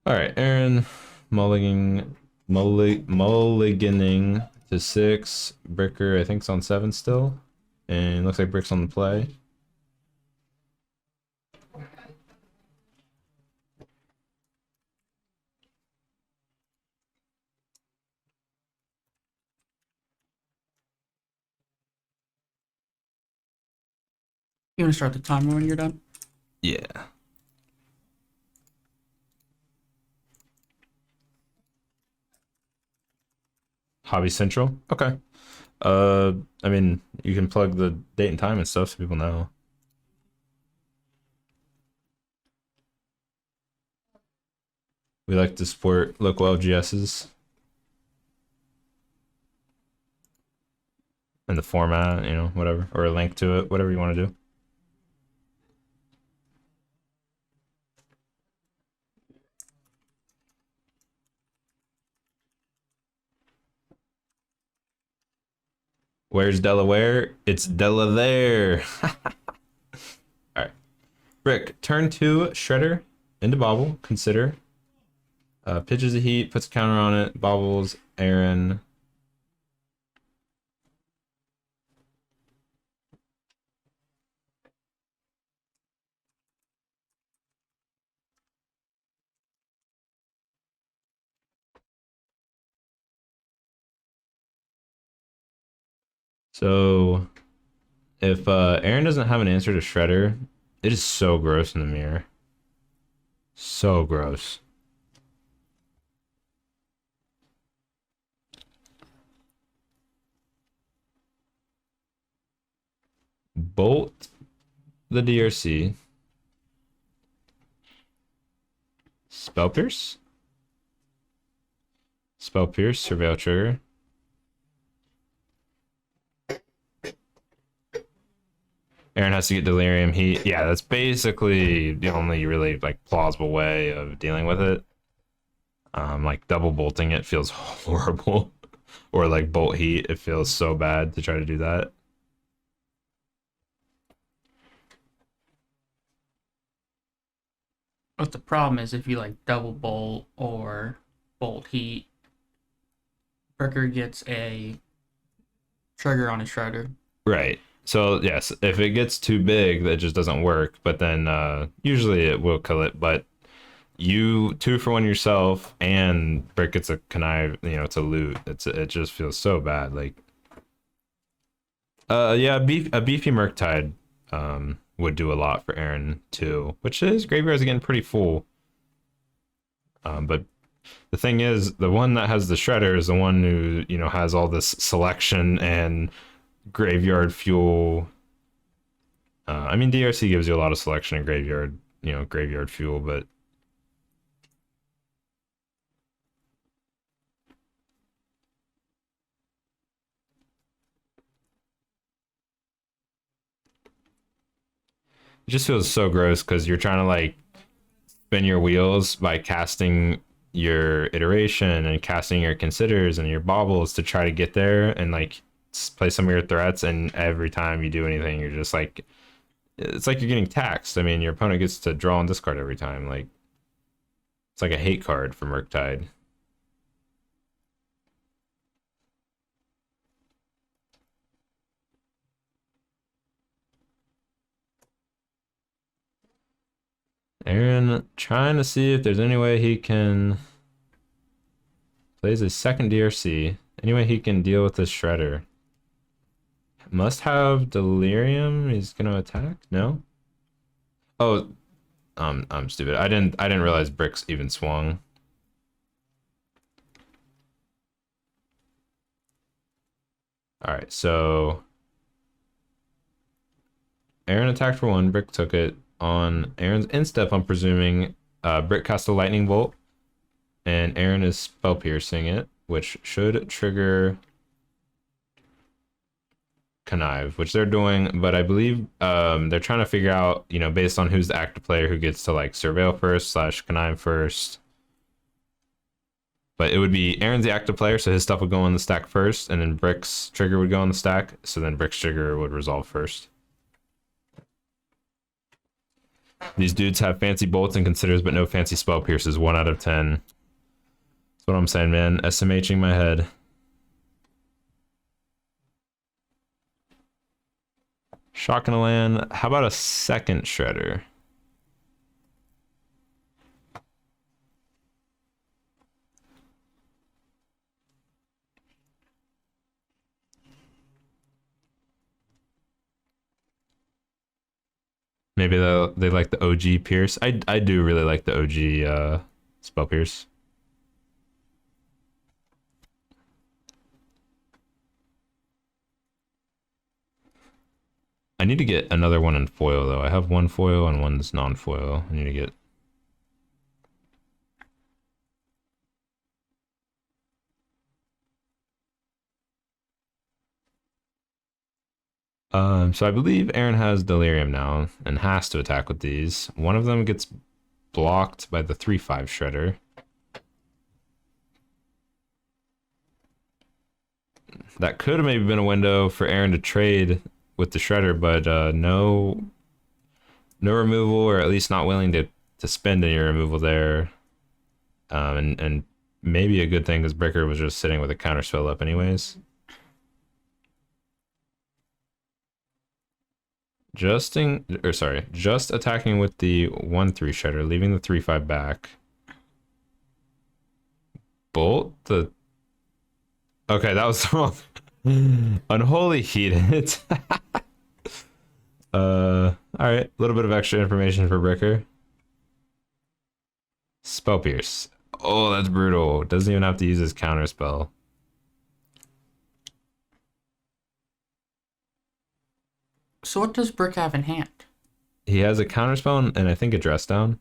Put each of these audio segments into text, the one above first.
All right, Aaron mulliganing to 6. Bricker, I think, it's on 7 still. And looks like Brick's on the play. You want to start the timer when you're done? Yeah. Hobby Central? Okay. I mean, you can plug the date and time and stuff so people know. We like to support local LGSs and the format, you know, whatever, or a link to it, whatever you want to do. Where's Delaware? It's Della there. All right. Brick, turn 2, Shredder into Bobble. Consider. Pitches a heat, puts a counter on it, bobbles, Aaron. So if Aaron doesn't have an answer to Shredder, it is so gross in the mirror. So gross. Bolt the DRC. Spell Pierce? Spell Pierce, Surveil Trigger. Aaron has to get Delirium Heat. Yeah, that's basically the only really like plausible way of dealing with it. Like double bolting it feels horrible. Or like Bolt Heat, it feels so bad to try to do that. But the problem is if you like double bolt or bolt heat, Bricker gets a trigger on his shredder. Right. So yes, if it gets too big, that just doesn't work. But then usually it will kill it. But you 2-for-1 yourself, and Brick gets a connive. You know, it's a loot. It just feels so bad. Like, yeah, a beefy Murktide would do a lot for Aaron too. Which is graveyard's getting pretty full. But the thing is, the one that has the shredder is the one who has all this selection and graveyard fuel. I mean, DRC gives you a lot of selection and graveyard, graveyard fuel, but it just feels so gross because you're trying to like spin your wheels by casting your iteration and casting your considers and your baubles to try to get there and like play some of your threats, and every time you do anything you're just like, it's like you're getting taxed. I mean, your opponent gets to draw and discard every time. Like, it's like a hate card for Murktide. Aaron trying to see if there's any way he can plays a second DRC. Any way he can deal with this Shredder. Must have Delirium. He's gonna attack? No? Oh, I'm stupid. I didn't realize Bricks even swung. Alright, so Aaron attacked for 1, Brick took it. On Aaron's instep, I'm presuming Brick cast a lightning bolt, and Aaron is spell piercing it, which should trigger connive, which they're doing, but I believe they're trying to figure out, based on who's the active player, who gets to like surveil first slash connive first. But it would be Aaron's the active player, so his stuff would go on the stack first, and then Brick's trigger would go on the stack, so then Brick's trigger would resolve first. These dudes have fancy bolts and considers, but no fancy spell pierces. 1 out of 10. That's what I'm saying, man. SMHing my head. Shock and a land. How about a second shredder? Maybe they like the OG Pierce. I do really like the OG Spell Pierce. I need to get another one in foil though. I have one foil and one's non-foil. I need to get. So I believe Aaron has Delirium now and has to attack with these. One of them gets blocked by the 3/5 Shredder. That could have maybe been a window for Aaron to trade with the Shredder, but no removal, or at least not willing to spend any removal there. And maybe a good thing because Bricker was just sitting with a counterspell up anyways. Just attacking with the 1/3 Shredder, leaving the 3/5 back. Bolt the. Okay, that was wrong. Unholy Heated. All right, a little bit of extra information for Bricker. Spell Pierce. Oh, that's brutal. Doesn't even have to use his counter spell. So what does Brick have in hand? He has a counter spell and I think a dress down.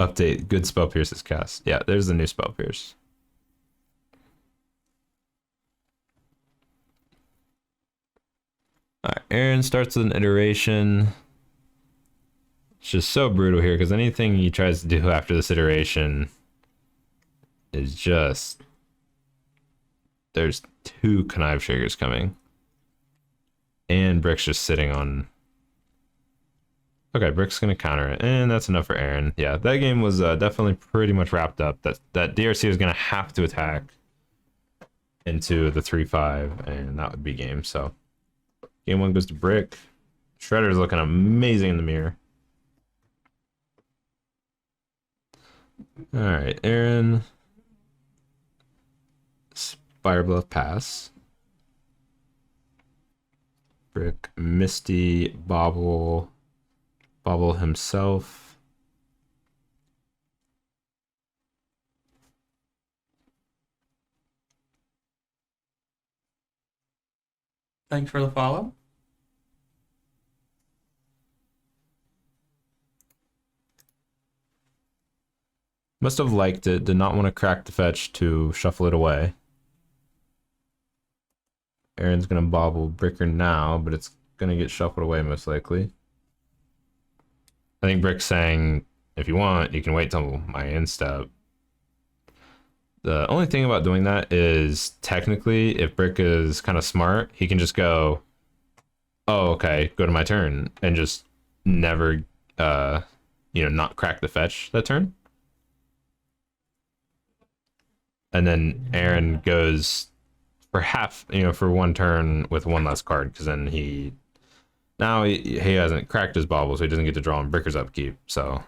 Update. Good Spell Pierce is cast. Yeah, there's the new Spell Pierce. Alright, Aaron starts with an iteration. It's just so brutal here because anything he tries to do after this iteration is just. There's 2 connive triggers coming. And Brick's just sitting on. Okay, Brick's gonna counter it, and that's enough for Aaron. Yeah, that game was definitely pretty much wrapped up. That DRC was gonna have to attack into the 3/5, and that would be game. So, game 1 goes to Brick. Shredder's looking amazing in the mirror. All right, Aaron. Fire Bluff pass. Brick, Misty, Bobble himself. Thanks for the follow. Must have liked it, did not want to crack the fetch to shuffle it away. Aaron's gonna bobble Bricker now, but it's gonna get shuffled away most likely. I think Brick's saying, if you want, you can wait till my end step. The only thing about doing that is, technically, if Brick is kind of smart, he can just go, oh, okay, go to my turn, and just never, not crack the fetch that turn. And then Aaron goes for half, for 1 turn with 1 less card, because then he hasn't cracked his bobble, so he doesn't get to draw on Bricker's upkeep, so.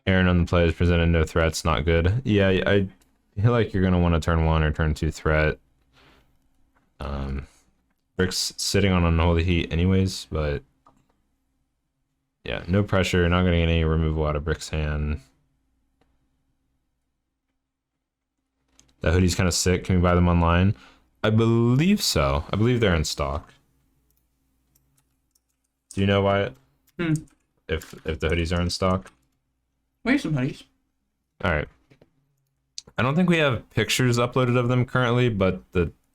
Aaron on the play is presented no threats, not good. Yeah, I feel like you're going to want to turn 1 or turn 2 threat. Brick's sitting on Unholy Heat anyways, but yeah, no pressure, not going to get any removal out of Brick's hand. That hoodie's kind of sick. Can we buy them online? I believe so. I believe they're in stock. Do you know, Wyatt? If the hoodies are in stock? Where's some hoodies? All right. I don't think we have pictures uploaded of them currently, but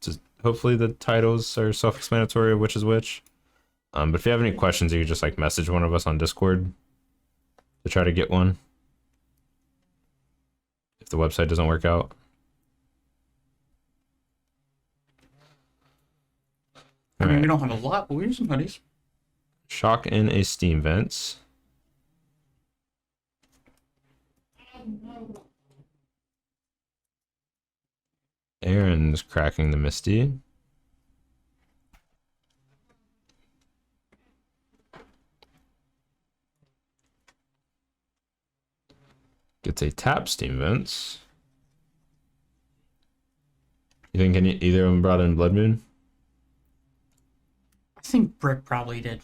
just hopefully the titles are self-explanatory of which is which. But if you have any questions, you can just like message one of us on Discord to try to get one. If the website doesn't work out. I mean, we don't have a lot, but we have some hoodies. Shock in a steam vents. Aaron's cracking the Misty. Gets a tap steam vents. You think either of them brought in Blood Moon? I think Brick probably did.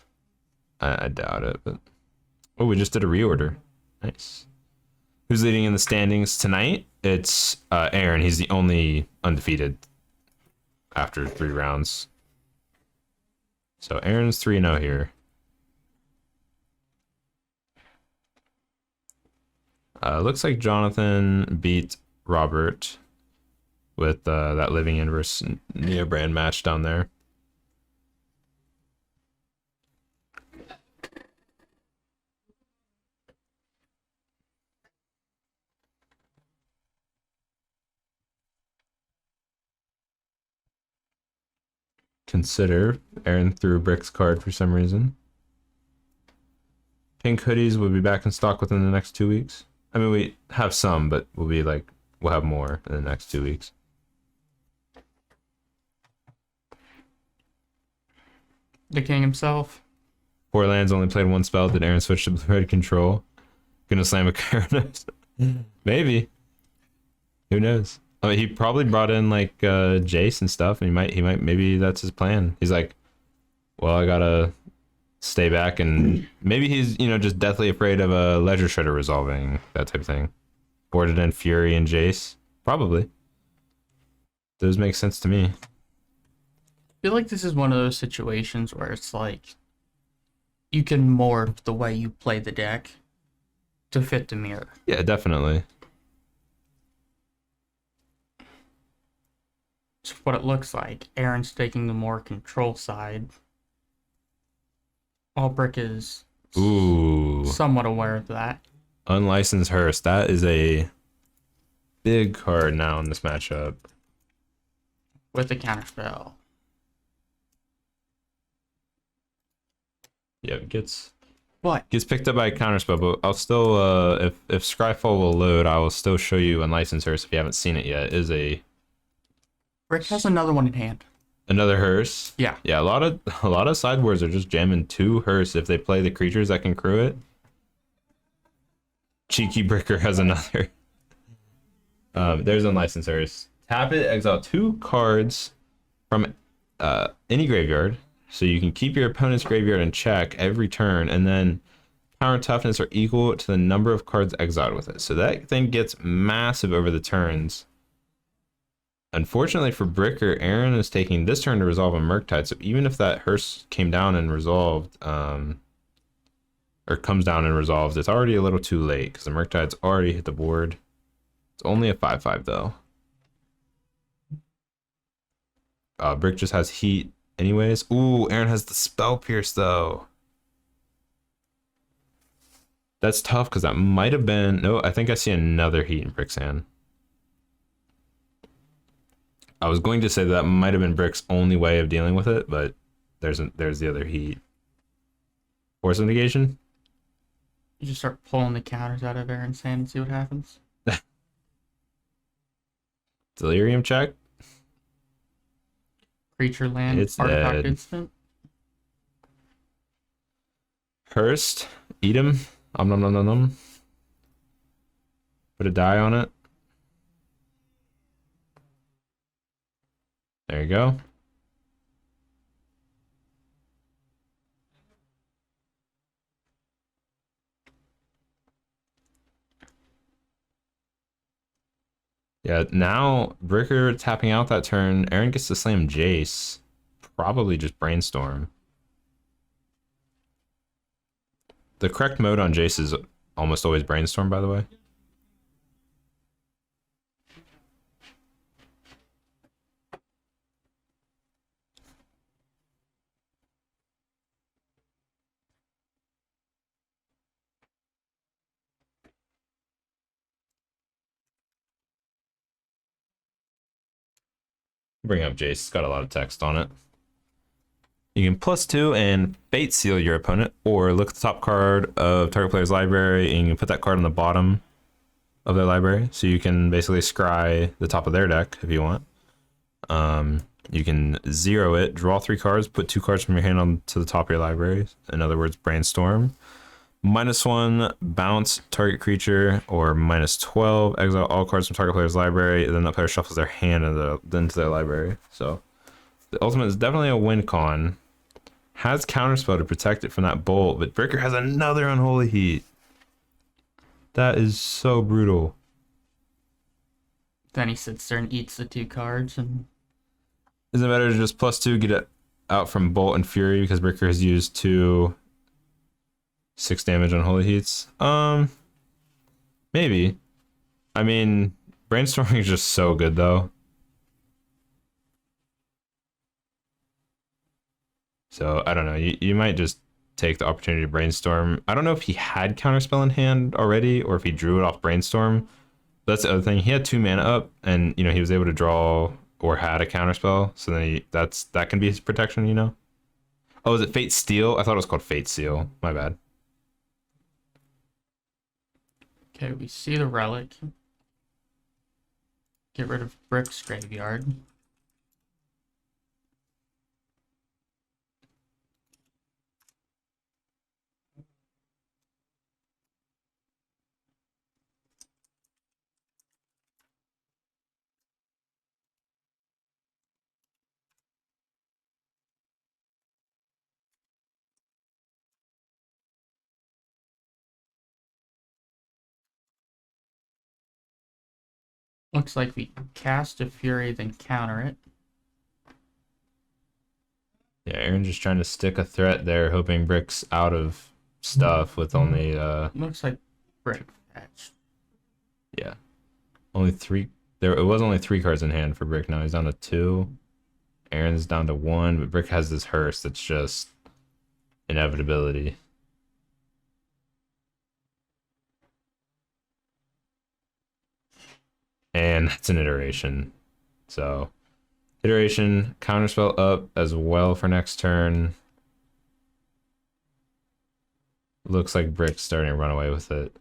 I doubt it, but oh, we just did a reorder. Nice. Who's leading in the standings tonight? It's Aaron. He's the only undefeated after 3 rounds. So Aaron's 3-0 here. Looks like Jonathan beat Robert with that Living In versus Neo Brand match down there. Consider Aaron threw Brick's card for some reason. Pink hoodies will be back in stock within the next 2 weeks. I mean, we have some, but we'll have more in the next 2 weeks. The king himself. 4 lands, only played 1 spell. Did Aaron switch to blue red control? Gonna slam a card. Maybe. Who knows? I mean, he probably brought in like Jace and stuff, and he might maybe that's his plan. He's like, well, I gotta stay back, and maybe he's just deathly afraid of a Ledger Shredder resolving, that type of thing. Boarded in Fury and Jace, probably. Those make sense to me. I feel like this is one of those situations where it's like you can morph the way you play the deck to fit the mirror. Yeah, definitely. It's what it looks like. Aaron's taking the more control side. All Brick is somewhat aware of that. Unlicensed Hearst. That is a big card now in this matchup. With the counterspell. Yeah, it gets picked up by a counterspell, but I'll still if Scryfall will load, I will still show you Unlicensed Hearst if you haven't seen it yet. It is a Brick has another one in hand. Another hearse. Yeah. Yeah, a lot of sideboards are just jamming 2 hearse if they play the creatures that can crew it. Cheeky Bricker has another. There's Unlicensed Hearse. Tap it, exile 2 cards from any graveyard, so you can keep your opponent's graveyard in check every turn, and then power and toughness are equal to the number of cards exiled with it. So that thing gets massive over the turns. Unfortunately for Bricker, Aaron is taking this turn to resolve a Murktide, so even if that hearse came down and resolved, or comes down and resolves, it's already a little too late, because the Murktide's already hit the board. It's only a 5/5 though. Brick just has heat anyways. Ooh, Aaron has the Spell Pierce though. That's tough, because that might have been... No, I think I see another heat in Brick's hand. I was going to say that might have been Brick's only way of dealing with it, but there's the other heat. Force of negation? You just start pulling the counters out of Aaron's hand and see what happens. Delirium check? Creature land, It's artifact dead. instant. Hearst, eat him. Nom nom nom nom nom. Put a die on it. There you go. Yeah, now Bricker tapping out that turn. Aaron gets to slam Jace. Probably just Brainstorm. The correct mode on Jace is almost always Brainstorm, by the way. Bring up Jace. It's got a lot of text on it. You can +2 and Fate Seal your opponent, or look at the top card of target player's library and you can put that card on the bottom of their library. So you can basically scry the top of their deck if you want. You can 0 it, draw 3 cards, put 2 cards from your hand onto the top of your library. In other words, Brainstorm. -1, bounce target creature, or -12, exile all cards from target player's library, and then that player shuffles their hand into their library. So the ultimate is definitely a win con. Has counterspell to protect it from that bolt, but Bricker has another Unholy Heat. That is so brutal. Then he sits there and eats the 2 cards, and Isn't it better to just +2 get it out from Bolt and Fury because Bricker has used 2 6 damage Unholy Heats? Maybe. I mean, Brainstorming is just so good though. So I don't know. You might just take the opportunity to Brainstorm. I don't know if he had Counterspell in hand already or if he drew it off Brainstorm. That's the other thing. He had 2 mana up, and he was able to draw or had a Counterspell. So then that can be his protection. Oh, is it Fate Steel? I thought it was called Fate Seal. My bad. okay, we see the relic. Get rid of Brick's graveyard. Looks like we cast a Fury, then counter it. Yeah, Aaron's just trying to stick a threat there, hoping Brick's out of stuff with only Looks like Brick fetched. yeah. Only 3. It was only 3 cards in hand for Brick. Now he's down to 2. Aaron's down to 1, but Brick has this Hearse that's just inevitability. And that's an iteration. So iteration, counterspell up as well for next turn. Looks like Brick's starting to run away with it.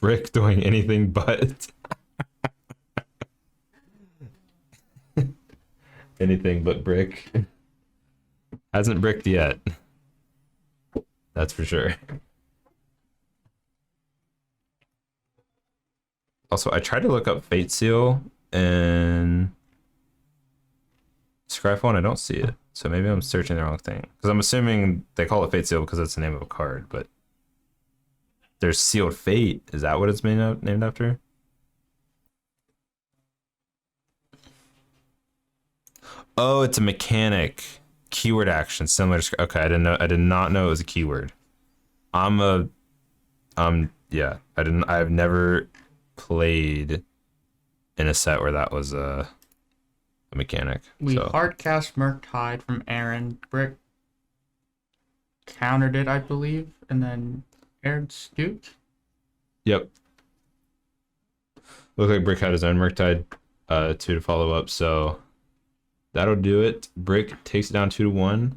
Brick doing anything but. Anything but Brick. Hasn't bricked yet. That's for sure. Also, I tried to look up Fate Seal and Scryfall, I don't see it. So maybe I'm searching the wrong thing. Because I'm assuming they call it Fate Seal because it's the name of a card, but there's Sealed Fate. Is that what it's named after? Oh, it's a mechanic. Keyword action similar to, okay, I did not know it was a keyword. Yeah, I've never played in a set where that was a mechanic. We so. hard cast Murktide from Aaron. Brick countered it, I believe, and then Aaron scooped. Yep. Looks like Brick had his own Murktide 2 to follow up, so that'll do it. Brick takes it down 2-1.